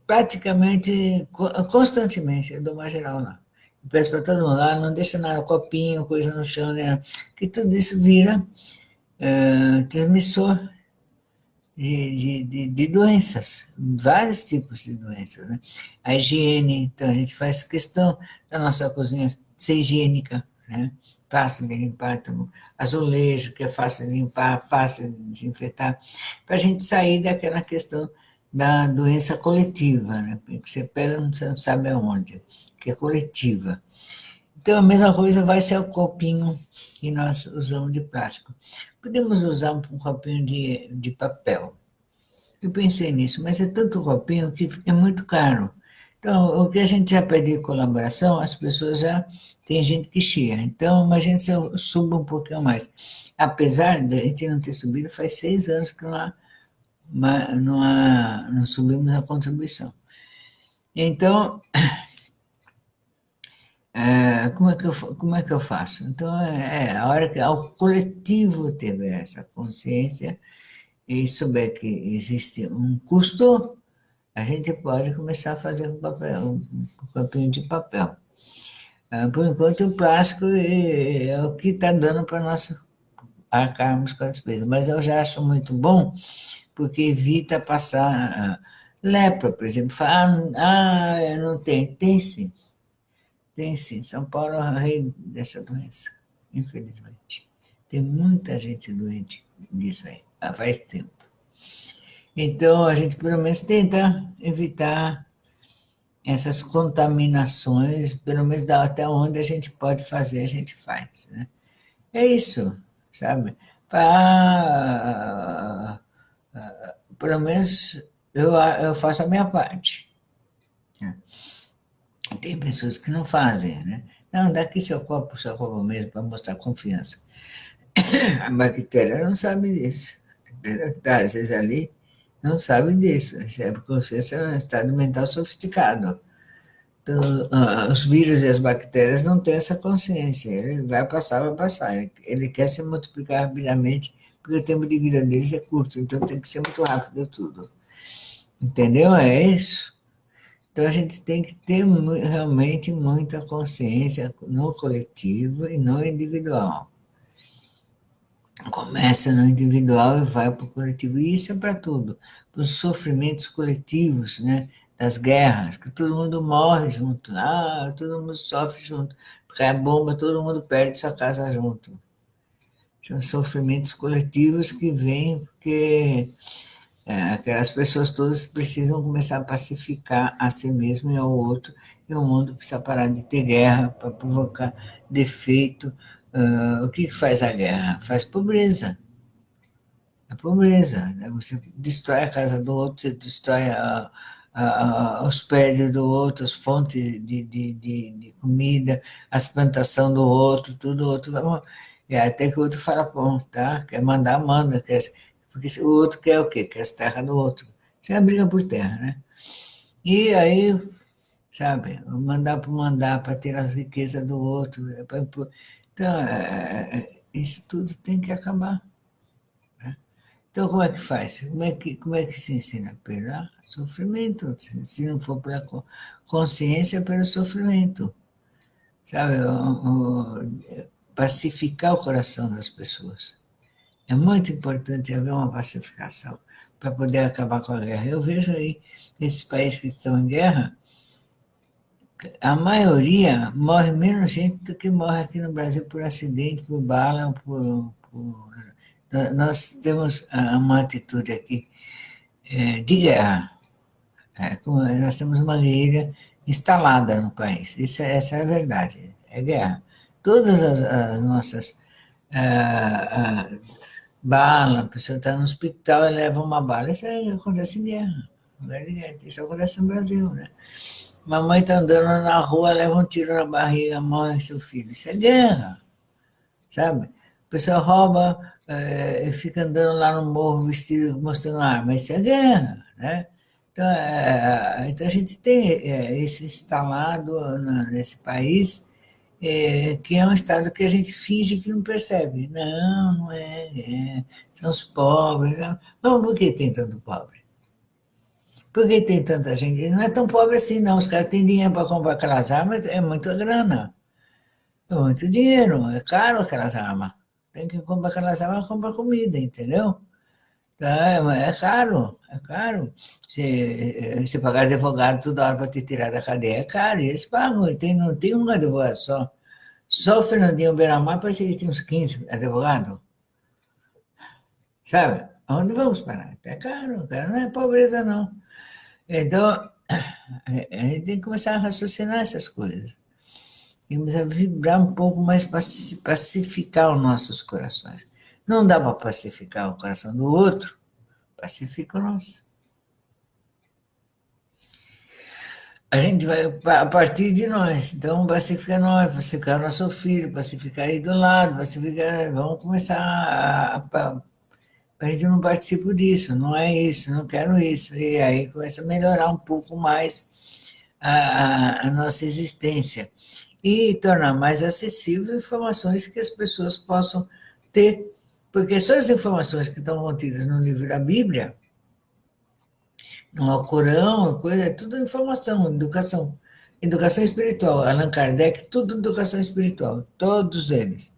praticamente, constantemente, eu dou uma geral lá. Eu peço para todo mundo lá, não deixa nada, copinho, coisa no chão, né? Que tudo isso vira transmissor de doenças, vários tipos de doenças, né? A higiene, então a gente faz questão da nossa cozinha ser higiênica, né? Fácil de limpar, então, azulejo, que é fácil de limpar, fácil de desinfetar, para a gente sair daquela questão da doença coletiva, né? Que você pega, você não sabe aonde, que é coletiva. Então, a mesma coisa vai ser o copinho que nós usamos de plástico. Podemos usar um copinho de papel. Eu pensei nisso, mas é tanto copinho que é muito caro. Então, o que a gente já pede colaboração, as pessoas já. Tem gente que chia. Então, imagina se eu subo um pouquinho mais. Apesar de a gente não ter subido, faz 6 anos que não subimos a contribuição. Então, como é que eu faço? Então, a hora que o coletivo tiver essa consciência e souber que existe um custo, a gente pode começar a fazer um papinho de papel. Por enquanto, o plástico é o que está dando para nós arcarmos com a despesa. Mas eu já acho muito bom, porque evita passar lepra, por exemplo. Fala, não tem. Tem sim. Tem sim. São Paulo é o rei dessa doença, infelizmente. Tem muita gente doente disso aí, há faz tempo. Então, a gente pelo menos tenta evitar essas contaminações, pelo menos até onde a gente pode fazer, a gente faz. Né? É isso, sabe? Pelo menos eu faço a minha parte. Tem pessoas que não fazem, né? Não, dá aqui seu copo mesmo, para mostrar confiança. A bactéria não sabe disso. Está, às vezes, ali, não sabe disso. Recebe confiança é um estado mental sofisticado. Então, os vírus e as bactérias não têm essa consciência. Ele vai passar. Ele quer se multiplicar rapidamente, porque o tempo de vida deles é curto, então tem que ser muito rápido tudo. Entendeu? É isso. Então, a gente tem que ter realmente muita consciência no coletivo e no individual. Começa no individual e vai para o coletivo. E isso é para tudo. Para os sofrimentos coletivos, né? Das guerras, que todo mundo morre junto. Todo mundo sofre junto. Cai a bomba, todo mundo perde sua casa junto. São sofrimentos coletivos que vêm porque aquelas pessoas todas precisam começar a pacificar a si mesmo e ao outro, e o mundo precisa parar de ter guerra para provocar defeito. O que faz a guerra? Faz pobreza. A pobreza. Né? Você destrói a casa do outro, você destrói os prédios do outro, as fontes de comida, as plantações do outro, tudo outro. Até que o outro fala, bom, tá? Quer mandar, manda. Porque o outro quer o quê? Quer as terras do outro. Isso é a briga por terra, né? E aí, sabe, mandar para ter as riquezas do outro. Então, isso tudo tem que acabar. Né? Então, como é que faz? Como é que se ensina? Pelo sofrimento. Se não for pela consciência, pelo sofrimento. Sabe, pacificar o coração das pessoas. É muito importante haver uma pacificação para poder acabar com a guerra. Eu vejo aí, nesses países que estão em guerra, a maioria morre menos gente do que morre aqui no Brasil por acidente, por bala, nós temos uma atitude aqui de guerra. Nós temos uma guerrilha instalada no país. Essa é a verdade. É guerra. Todas as nossas bala, a pessoa está no hospital e leva uma bala. Isso aí acontece em guerra. Isso acontece no Brasil, né? Mamãe está andando na rua, leva um tiro na barriga, morre seu filho. Isso é guerra, sabe? A pessoa rouba, fica andando lá no morro vestido, mostrando arma. Isso é guerra, né? Então a gente tem isso instalado nesse país, que é um estado que a gente finge que não percebe. Não são os pobres. Não. Mas por que tem tanto pobre? Por que tem tanta gente? Não é tão pobre assim, não. Os caras têm dinheiro para comprar aquelas armas, é muita grana. É muito dinheiro, é caro aquelas armas. Tem que comprar aquelas armas, comprar comida, entendeu? É caro, é caro. Você pagar advogado toda hora para te tirar da cadeia é caro, e eles pagam, e não tem um advogado só. Só o Fernandinho Beiramar parece que tem uns 15 advogados, sabe? Aonde vamos parar? É caro, cara, não é pobreza, não. Então, a gente tem que começar a raciocinar essas coisas. Tem que começar a vibrar um pouco mais para pacificar os nossos corações. Não dá para pacificar o coração do outro, pacifica o nosso. A gente vai a partir de nós, então pacificar nós, pacificar nosso filho, pacificar aí do lado, pacificar, vamos começar a gente não participa disso, não é isso, não quero isso, e aí começa a melhorar um pouco mais a nossa existência e tornar mais acessível informações que as pessoas possam ter, porque só as informações que estão contidas no livro da Bíblia, no Alcorão, coisa, é tudo informação, educação. Educação espiritual. Allan Kardec, tudo educação espiritual. Todos eles.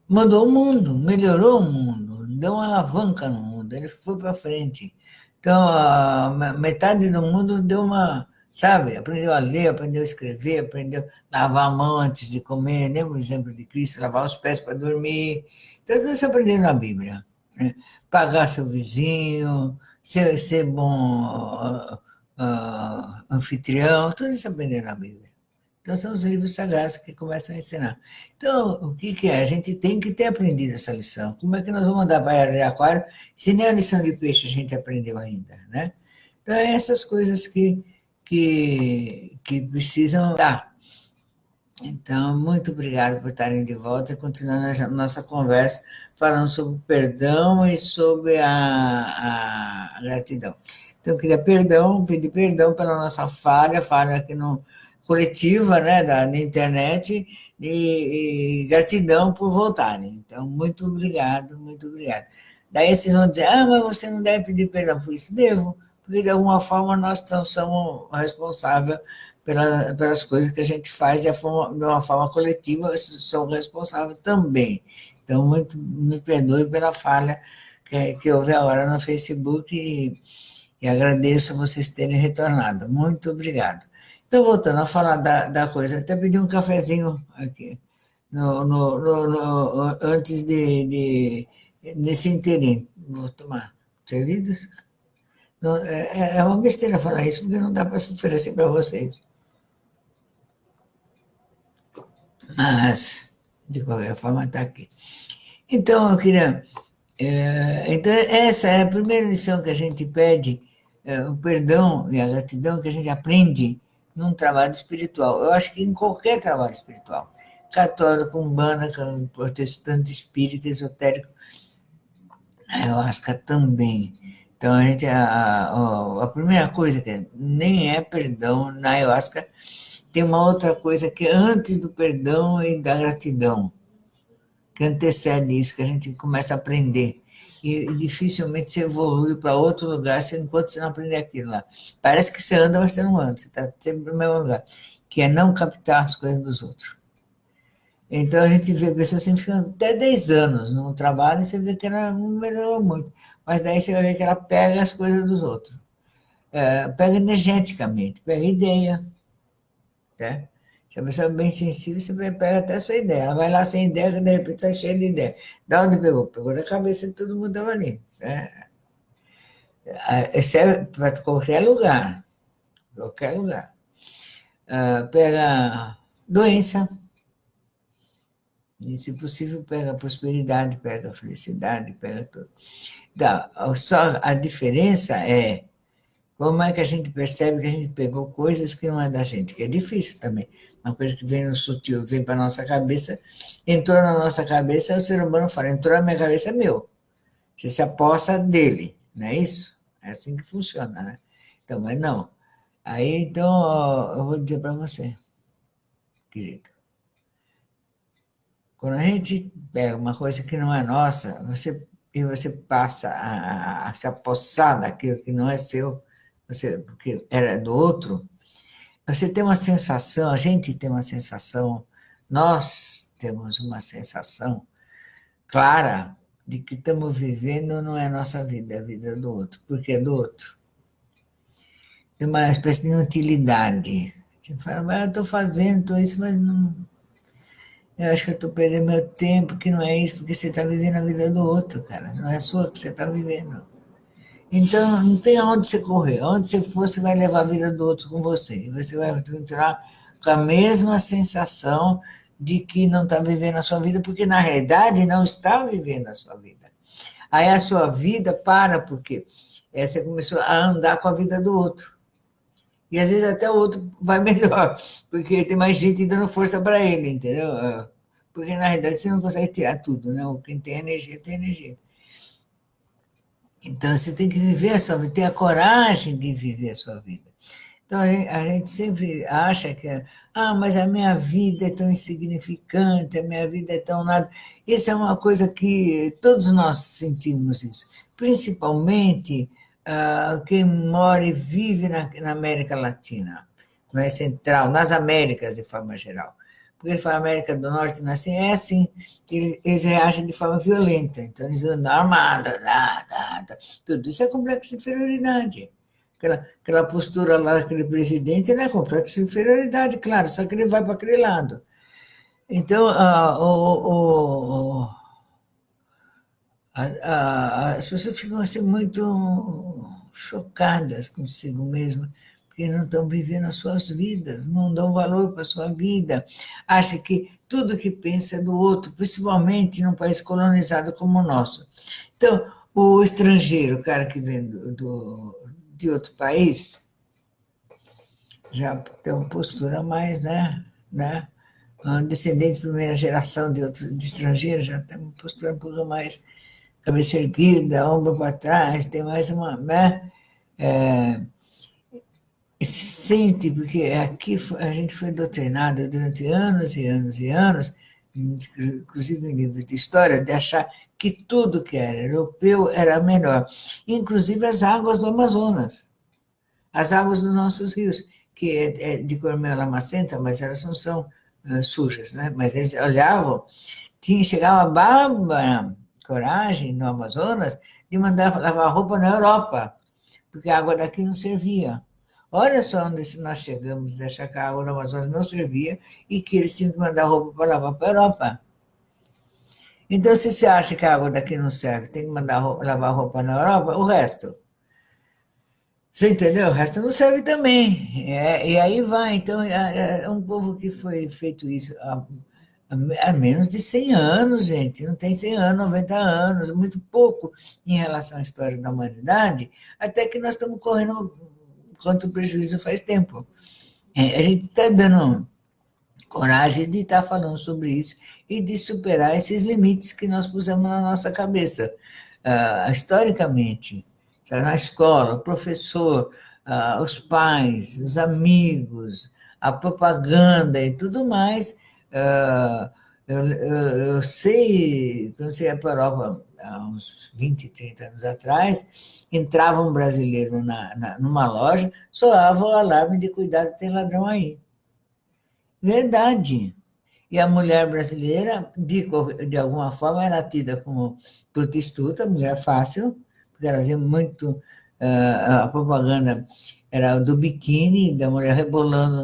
Mudou o mundo, melhorou o mundo, deu uma alavanca no mundo, ele foi para frente. Então, a metade do mundo deu uma, sabe, aprendeu a ler, aprendeu a escrever, aprendeu a lavar a mão antes de comer, lembra o exemplo de Cristo, lavar os pés para dormir. Então, tudo isso aprendeu na Bíblia. Né? Pagar seu vizinho, ser bom anfitrião, tudo isso aprendeu na Bíblia. Então, são os livros sagrados que começam a ensinar. Então, o que é? A gente tem que ter aprendido essa lição. Como é que nós vamos andar para a área de aquário se nem a lição de peixe a gente aprendeu ainda, né? Então, é essas coisas que precisam dar. Então, muito obrigado por estarem de volta e continuando a nossa conversa falando sobre o perdão e sobre a gratidão. Então, eu queria pedir perdão pela nossa falha aqui no coletiva, né, da internet, e gratidão por voltarem. Então, muito obrigado, muito obrigado. Daí vocês vão dizer, mas você não deve pedir perdão por isso. Devo, porque de alguma forma nós somos responsáveis pelas coisas que a gente faz de uma forma coletiva, eu sou responsável também. Então, me perdoe pela falha que houve agora no Facebook e agradeço vocês terem retornado. Muito obrigado. Então, voltando a falar da coisa, até pedi um cafezinho aqui, antes nesse interim. Vou tomar servidos? Não, é uma besteira falar isso, porque não dá para se oferecer para vocês. Mas, de qualquer forma, está aqui. Então, eu queria. Então, essa é a primeira lição que a gente pede, o perdão e a gratidão que a gente aprende num trabalho espiritual. Eu acho que em qualquer trabalho espiritual, católico, umbanda, protestante, espírita, esotérico, ayahuasca também. Então, a primeira coisa que nem é perdão na ayahuasca, tem uma outra coisa que é antes do perdão e da gratidão, que antecede isso, que a gente começa a aprender. E dificilmente você evolui para outro lugar enquanto você não aprender aquilo lá. Parece que você anda, mas você não anda, você está sempre no mesmo lugar, que é não captar as coisas dos outros. Então, a gente vê pessoas assim, ficam até 10 anos no trabalho e você vê que ela não melhorou muito. Mas daí você vai ver que ela pega as coisas dos outros. Pega energeticamente, pega ideia. Né? Se a pessoa é bem sensível, você pega até a sua ideia. Ela vai lá sem ideia, de repente está cheia de ideia. Da onde pegou? Pegou da cabeça de todo mundo estava ali. Né? Serve para qualquer lugar. Qualquer lugar. Pega doença. E, se possível, pega prosperidade, pega felicidade, pega tudo. Então, só a diferença é como é que a gente percebe que a gente pegou coisas que não é da gente, que é difícil também. Uma coisa que vem no sutil, vem para a nossa cabeça, entrou na nossa cabeça, o ser humano fala, entrou na minha cabeça, é meu. Você se aposta dele, não é isso? É assim que funciona, né? Então, mas não. Aí, então, ó, eu vou dizer para você, querido. Quando a gente pega uma coisa que não é nossa, e você passa a se apossar daquilo que não é seu, porque era do outro, você tem uma sensação, a gente tem uma sensação, nós temos uma sensação clara de que estamos vivendo não é a nossa vida, é a vida do outro, porque é do outro. Tem uma espécie de inutilidade. Você fala, mas eu estou fazendo tudo isso, mas não. Eu acho que eu estou perdendo meu tempo, que não é isso, porque você está vivendo a vida do outro, cara. Não é a sua que você está vivendo. Então, não tem aonde você correr. Onde você for, você vai levar a vida do outro com você. E você vai continuar com a mesma sensação de que não está vivendo a sua vida, porque na realidade não está vivendo a sua vida. Aí a sua vida para, porque você começou a andar com a vida do outro. E às vezes até o outro vai melhor, porque tem mais gente dando força para ele, entendeu? Porque na realidade você não consegue tirar tudo, né? Quem tem energia, tem energia. Então você tem que viver a sua vida, ter a coragem de viver a sua vida. Então a gente sempre acha que, mas a minha vida é tão insignificante, a minha vida é tão nada. Isso é uma coisa que todos nós sentimos isso, principalmente quem mora e vive na América Latina, não é central, nas Américas de forma geral. Porque ele fala América do Norte, não é assim, é assim, eles reagem de forma violenta, então eles andam armados, tudo isso é complexo de inferioridade. Aquela postura lá daquele presidente não é complexo de inferioridade, claro, só que ele vai para aquele lado. Então, as pessoas ficam assim muito chocadas consigo mesmas, porque não estão vivendo as suas vidas, não dão valor para a sua vida, acham que tudo que pensa é do outro, principalmente num país colonizado como o nosso. Então, o estrangeiro, o cara que vem de outro país, já tem uma postura mais, né? Um descendente de primeira geração de estrangeiros já tem uma postura um pouco mais cabeça erguida, ombro para trás, tem mais uma, né? Se sente, porque aqui a gente foi doutrinado durante anos e anos e anos, inclusive em livros de história, de achar que tudo que era europeu era melhor, inclusive as águas do Amazonas, as águas dos nossos rios, que é de cor meio lamacenta, mas elas não são sujas, né? Mas eles olhavam, chegava a bárbara coragem no Amazonas de mandar lavar roupa na Europa, porque a água daqui não servia. Olha só onde nós chegamos, de achar que a água do Amazonas não servia e que eles tinham que mandar roupa para lavar para a Europa. Então, se você acha que a água daqui não serve, tem que mandar lavar roupa na Europa, o resto. Você entendeu? O resto não serve também. E aí vai. Então, é um povo que foi feito isso há menos de 100 anos, gente. Não tem 100 anos, 90 anos, muito pouco em relação à história da humanidade, até que nós estamos correndo contra o prejuízo faz tempo. A gente está dando coragem de estar falando sobre isso e de superar esses limites que nós pusemos na nossa cabeça. Historicamente, na escola, o professor, os pais, os amigos, a propaganda e tudo mais. Eu sei, quando você ia para a Europa, há uns 20, 30 anos atrás, entrava um brasileiro numa loja, soava o alarme de cuidado, tem ladrão aí. Verdade. E a mulher brasileira, de alguma forma, era tida como prostituta, mulher fácil, porque ela fazia muito. A propaganda era do biquíni, da mulher rebolando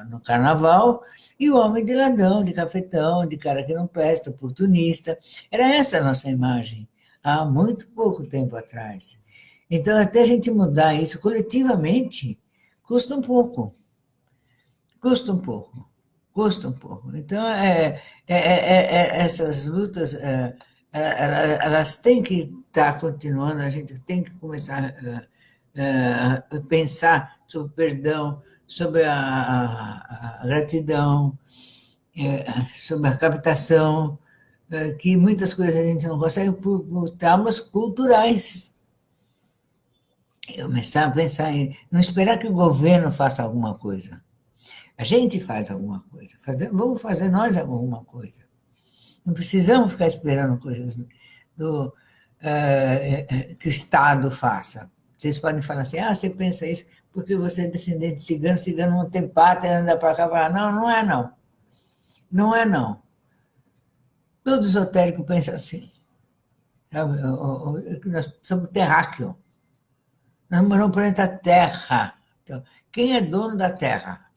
no carnaval, e o homem de ladrão, de cafetão, de cara que não presta, oportunista. Era essa a nossa imagem, há muito pouco tempo atrás. Então, até a gente mudar isso coletivamente, custa um pouco. Custa um pouco. Custa um pouco. Então, essas lutas, elas têm que estar continuando, a gente tem que começar a pensar sobre o perdão, sobre a gratidão, sobre a captação, que muitas coisas a gente não consegue por traumas culturais. Eu começar a pensar em não esperar que o governo faça alguma coisa. A gente faz alguma coisa. Vamos fazer nós alguma coisa. Não precisamos ficar esperando coisas que o Estado faça. Vocês podem falar assim, você pensa isso porque você é descendente de cigano, cigano não tem pátria, anda para cá, para lá. Não, não é não. Não é não. Todo esotérico pensa assim. Sabe? Nós somos terráqueo. Nós moramos no planeta Terra. Então, quem é dono da Terra?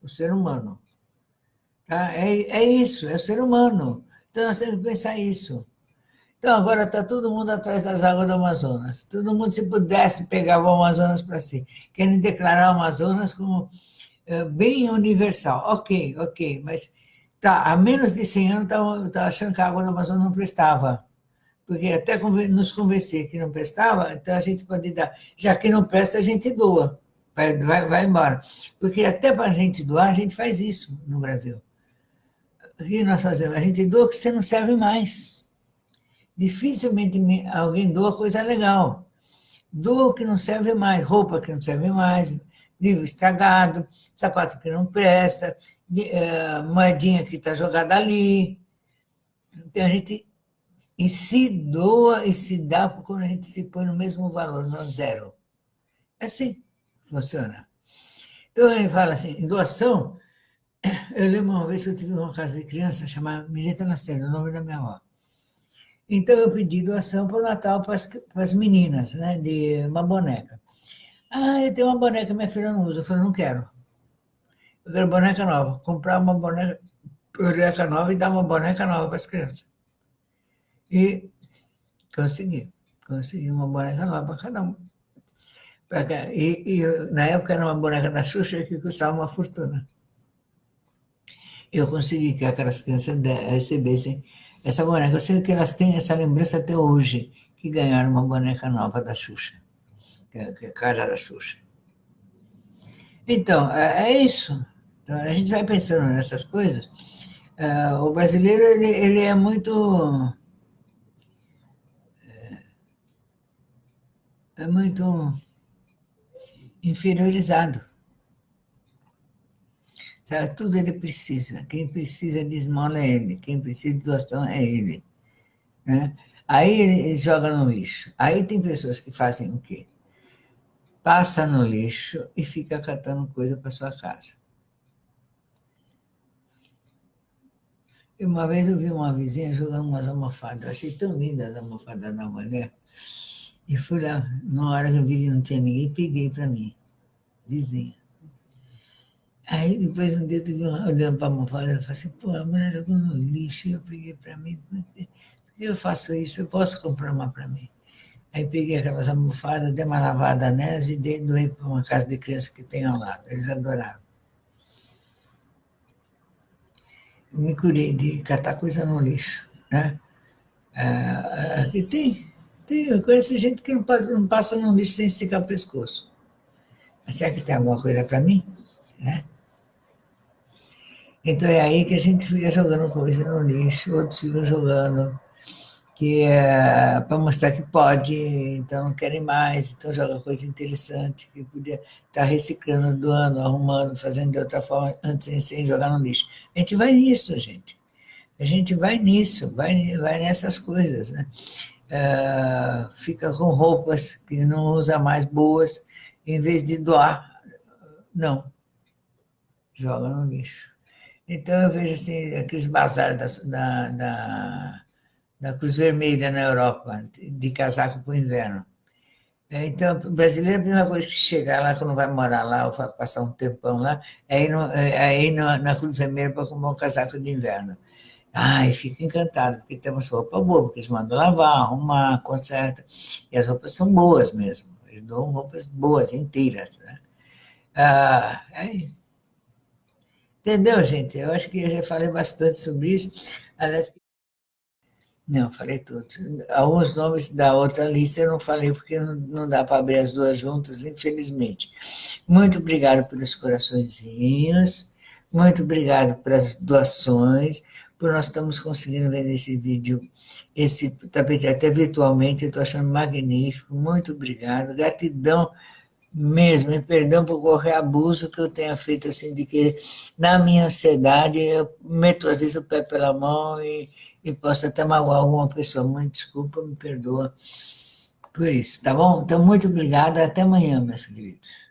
O ser humano. Tá? É isso, é o ser humano. Então, nós temos que pensar isso. Então, agora está todo mundo atrás das águas do Amazonas. Todo mundo, se pudesse, pegava o Amazonas para si. Querem declarar o Amazonas como bem universal. Ok, mas tá, há menos de 100 anos estava achando que a água do Amazonas não prestava. Porque até nos convencer que não prestava, então a gente pode dar. Já que não presta, a gente doa. Vai embora. Porque até para a gente doar, a gente faz isso no Brasil. O que nós fazemos? A gente doa que você não serve mais. Dificilmente alguém doa coisa legal. Doa o que não serve mais, roupa que não serve mais, livro estragado, sapato que não presta, moedinha que está jogada ali. Então a gente se doa e se dá quando a gente se põe no mesmo valor, no zero. É assim que funciona. Então ele fala assim, em doação, eu lembro uma vez que eu tive uma casa de criança chamada Mileta Lacerda, o nome da minha avó. Então, eu pedi doação para o Natal para as meninas, né, de uma boneca. Ah, eu tenho uma boneca, minha filha não usa. Eu falei, não quero. Eu quero boneca nova. Comprar uma boneca nova e dar uma boneca nova para as crianças. E consegui uma boneca nova para cada um. Na época era uma boneca da Xuxa que custava uma fortuna. Eu consegui que aquelas crianças recebessem essa boneca. Eu sei que elas têm essa lembrança até hoje, que ganharam uma boneca nova da Xuxa, que é a cara da Xuxa. Então, é isso. Então, a gente vai pensando nessas coisas. O brasileiro, ele é muito... É muito inferiorizado. Sabe? Tudo ele precisa. Quem precisa de esmola é ele. Quem precisa de doação é ele. Né? Aí ele joga no lixo. Aí tem pessoas que fazem o quê? Passa no lixo e fica catando coisa para sua casa. Uma vez eu vi uma vizinha jogando umas almofadas. Eu achei tão linda as almofadas da mulher. E fui lá, na hora que eu vi que não tinha ninguém, peguei para mim, vizinha. Aí depois um dia eu tive olhando para a almofada, eu falei assim, pô, a mulher jogou no lixo, e eu peguei para mim. Por que eu faço isso? Eu posso comprar uma para mim. Aí peguei aquelas almofadas, dei uma lavada nelas e doei para uma casa de criança que tem ao lado. Eles adoraram. Me curei de catar coisa no lixo, né? Aqui eu conheço gente que não passa no lixo sem esticar o pescoço. Mas será que tem alguma coisa para mim? Né? Então é aí que a gente fica jogando coisa no lixo, outros ficam jogando, que é para mostrar que pode, então não querem mais, então joga coisa interessante, que podia estar reciclando, doando, arrumando, fazendo de outra forma, antes sem jogar no lixo. A gente vai nisso, gente. A gente vai nisso, vai nessas coisas, né? Fica com roupas que não usa mais boas, em vez de doar, não, joga no lixo. Então eu vejo assim, aqueles bazar da Cruz Vermelha na Europa, de casaco para o inverno. Então, o brasileiro, a primeira coisa que chegar lá, quando vai morar lá, ou vai passar um tempão lá, é ir na Cruz Vermelha para comprar um casaco de inverno. Ai, fico encantado, porque temos roupa boa, porque eles mandam lavar, arrumar, conserta. E as roupas são boas mesmo. Eles dão roupas boas, inteiras. Né? Entendeu, gente? Eu acho que eu já falei bastante sobre isso. Aliás, não, falei tudo. Alguns nomes da outra lista eu não falei, porque não dá para abrir as duas juntas, infelizmente. Muito obrigado pelos coraçõezinhos, muito obrigado pelas doações, por nós estamos conseguindo ver nesse vídeo, esse tapete até virtualmente, eu estou achando magnífico, muito obrigado, gratidão mesmo, e perdão por qualquer abuso que eu tenha feito, assim, de que na minha ansiedade eu meto às vezes o pé pela mão e posso até magoar alguma pessoa. Muito desculpa, me perdoa por isso, tá bom? Então, muito obrigada, até amanhã, meus queridos.